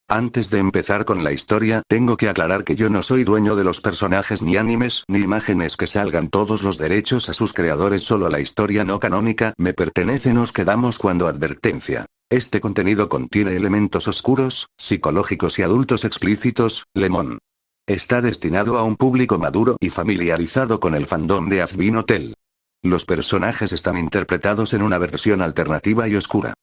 Antes de empezar con la historia, tengo que aclarar que yo no soy dueño de los personajes ni animes ni imágenes que salgan. Todos los derechos a sus creadores, solo la historia no canónica me pertenece. Nos quedamos cuando advertencia. Este contenido contiene elementos oscuros, psicológicos y adultos explícitos. Lemon. Está destinado a un público maduro y familiarizado con el fandom de Azbin Hotel. Los personajes están interpretados en una versión alternativa y oscura.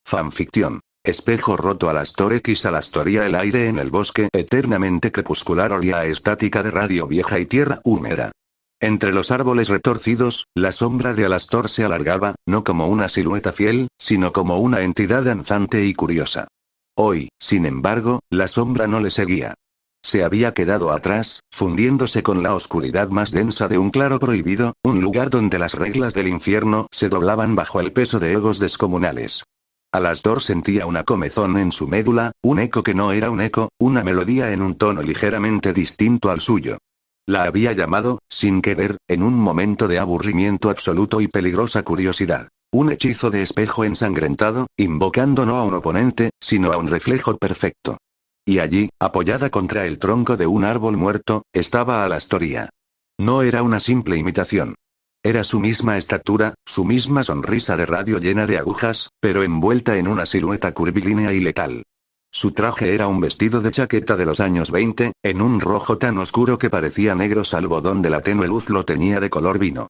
Fanficción. Espejo roto. Alastor X. Alastoría. El aire en el bosque eternamente crepuscular olía a estática de radio vieja y tierra húmeda. Entre los árboles retorcidos, la sombra de Alastor se alargaba, no como una silueta fiel, sino como una entidad danzante y curiosa. Hoy, sin embargo, la sombra no le seguía. Se había quedado atrás, fundiéndose con la oscuridad más densa de un claro prohibido, un lugar donde las reglas del infierno se doblaban bajo el peso de egos descomunales. Alastor sentía una comezón en su médula, un eco que no era un eco, una melodía en un tono ligeramente distinto al suyo. La había llamado, sin querer, en un momento de aburrimiento absoluto y peligrosa curiosidad. Un hechizo de espejo ensangrentado, invocando no a un oponente, sino a un reflejo perfecto. Y allí, apoyada contra el tronco de un árbol muerto, estaba Alastoría. No era una simple imitación. Era su misma estatura, su misma sonrisa de radio llena de agujas, pero envuelta en una silueta curvilínea y letal. Su traje era un vestido de chaqueta de los años 20, en un rojo tan oscuro que parecía negro salvo donde la tenue luz lo teñía de color vino.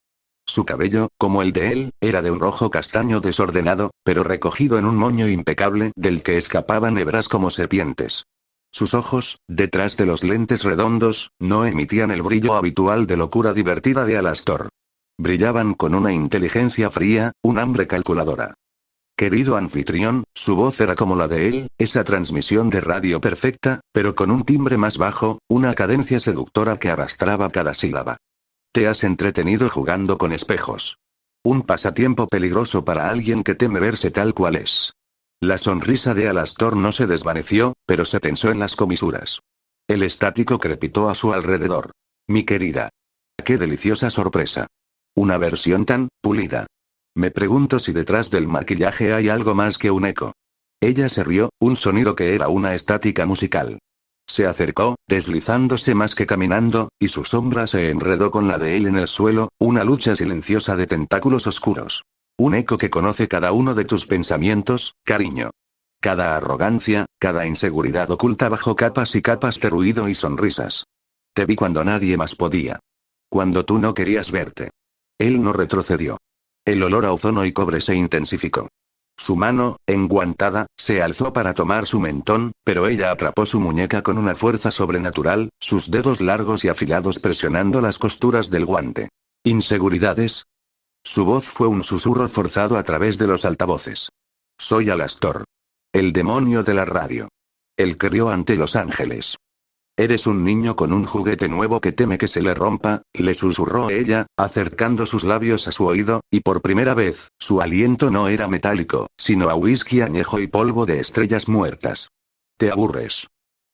Su cabello, como el de él, era de un rojo castaño desordenado, pero recogido en un moño impecable del que escapaban hebras como serpientes. Sus ojos, detrás de los lentes redondos, no emitían el brillo habitual de locura divertida de Alastor. Brillaban con una inteligencia fría, un hambre calculadora. Querido anfitrión, su voz era como la de él, esa transmisión de radio perfecta, pero con un timbre más bajo, una cadencia seductora que arrastraba cada sílaba. Te has entretenido jugando con espejos. Un pasatiempo peligroso para alguien que teme verse tal cual es. La sonrisa de Alastor no se desvaneció, pero se tensó en las comisuras. El estático crepitó a su alrededor. Mi querida. ¡Qué deliciosa sorpresa! Una versión tan pulida. Me pregunto si detrás del maquillaje hay algo más que un eco. Ella se rió, un sonido que era una estática musical. Se acercó, deslizándose más que caminando, y su sombra se enredó con la de él en el suelo, una lucha silenciosa de tentáculos oscuros. Un eco que conoce cada uno de tus pensamientos, cariño. Cada arrogancia, cada inseguridad oculta bajo capas y capas de ruido y sonrisas. Te vi cuando nadie más podía. Cuando tú no querías verte. Él no retrocedió. El olor a ozono y cobre se intensificó. Su mano, enguantada, se alzó para tomar su mentón, pero ella atrapó su muñeca con una fuerza sobrenatural, sus dedos largos y afilados presionando las costuras del guante. ¿Inseguridades? Su voz fue un susurro forzado a través de los altavoces. Soy Alastor. El demonio de la radio. El que rió ante los ángeles. Eres un niño con un juguete nuevo que teme que se le rompa, le susurró ella, acercando sus labios a su oído, y por primera vez, su aliento no era metálico, sino a whisky añejo y polvo de estrellas muertas. Te aburres.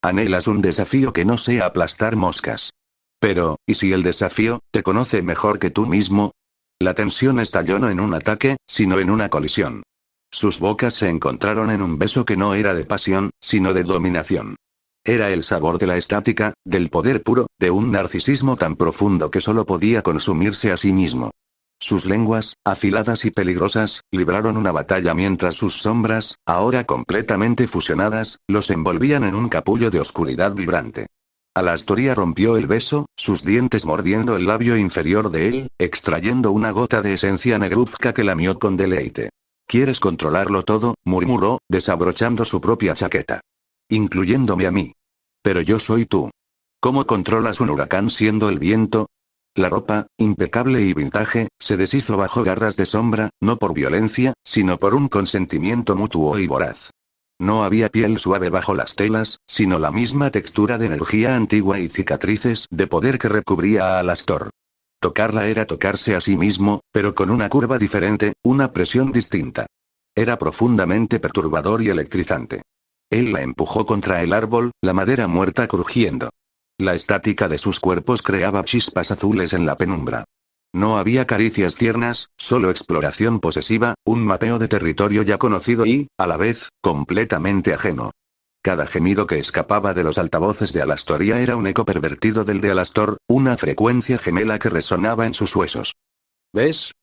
Anhelas un desafío que no sea aplastar moscas. Pero, ¿y si el desafío te conoce mejor que tú mismo? La tensión estalló no en un ataque, sino en una colisión. Sus bocas se encontraron en un beso que no era de pasión, sino de dominación. Era el sabor de la estática, del poder puro, de un narcisismo tan profundo que solo podía consumirse a sí mismo. Sus lenguas, afiladas y peligrosas, libraron una batalla mientras sus sombras, ahora completamente fusionadas, los envolvían en un capullo de oscuridad vibrante. Alastoría rompió el beso, sus dientes mordiendo el labio inferior de él, extrayendo una gota de esencia negruzca que lamió con deleite. ¿Quieres controlarlo todo?, murmuró, desabrochando su propia chaqueta. Incluyéndome a mí. Pero yo soy tú. ¿Cómo controlas un huracán siendo el viento? La ropa, impecable y vintage, se deshizo bajo garras de sombra, no por violencia, sino por un consentimiento mutuo y voraz. No había piel suave bajo las telas, sino la misma textura de energía antigua y cicatrices de poder que recubría a Alastor. Tocarla era tocarse a sí mismo, pero con una curva diferente, una presión distinta. Era profundamente perturbador y electrizante. Él la empujó contra el árbol, la madera muerta crujiendo. La estática de sus cuerpos creaba chispas azules en la penumbra. No había caricias tiernas, solo exploración posesiva, un mapeo de territorio ya conocido y, a la vez, completamente ajeno. Cada gemido que escapaba de los altavoces de Alastoria era un eco pervertido del de Alastor, una frecuencia gemela que resonaba en sus huesos. ¿Ves?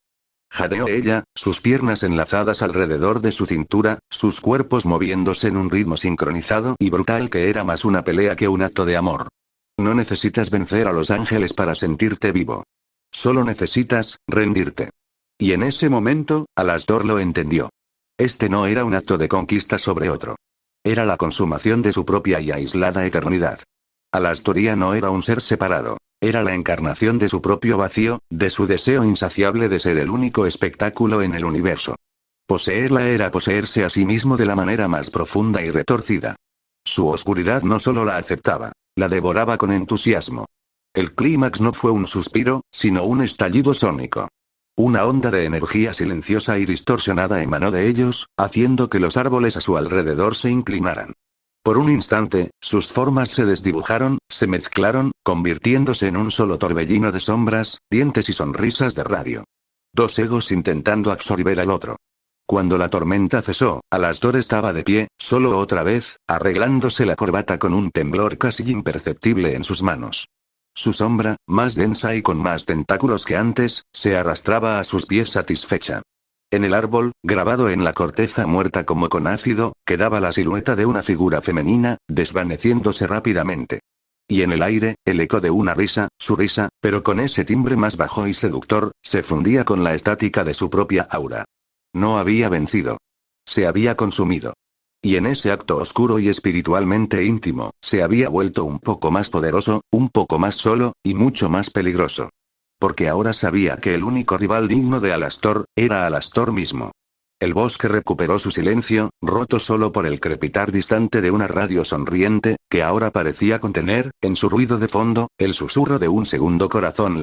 Jadeó ella, sus piernas enlazadas alrededor de su cintura, sus cuerpos moviéndose en un ritmo sincronizado y brutal que era más una pelea que un acto de amor. No necesitas vencer a los ángeles para sentirte vivo. Solo necesitas rendirte. Y en ese momento, Alastor lo entendió. Este no era un acto de conquista sobre otro. Era la consumación de su propia y aislada eternidad. Alastoria no era un ser separado. Era la encarnación de su propio vacío, de su deseo insaciable de ser el único espectáculo en el universo. Poseerla era poseerse a sí mismo de la manera más profunda y retorcida. Su oscuridad no solo la aceptaba, la devoraba con entusiasmo. El clímax no fue un suspiro, sino un estallido sónico. Una onda de energía silenciosa y distorsionada emanó de ellos, haciendo que los árboles a su alrededor se inclinaran. Por un instante, sus formas se desdibujaron, se mezclaron, convirtiéndose en un solo torbellino de sombras, dientes y sonrisas de radio. Dos egos intentando absorber al otro. Cuando la tormenta cesó, Alastor estaba de pie, solo otra vez, arreglándose la corbata con un temblor casi imperceptible en sus manos. Su sombra, más densa y con más tentáculos que antes, se arrastraba a sus pies satisfecha. En el árbol, grabado en la corteza muerta como con ácido, quedaba la silueta de una figura femenina, desvaneciéndose rápidamente. Y en el aire, el eco de una risa, su risa, pero con ese timbre más bajo y seductor, se fundía con la estática de su propia aura. No había vencido. Se había consumido. Y en ese acto oscuro y espiritualmente íntimo, se había vuelto un poco más poderoso, un poco más solo, y mucho más peligroso. Porque ahora sabía que el único rival digno de Alastor, era Alastor mismo. El bosque recuperó su silencio, roto solo por el crepitar distante de una radio sonriente, que ahora parecía contener, en su ruido de fondo, el susurro de un segundo corazón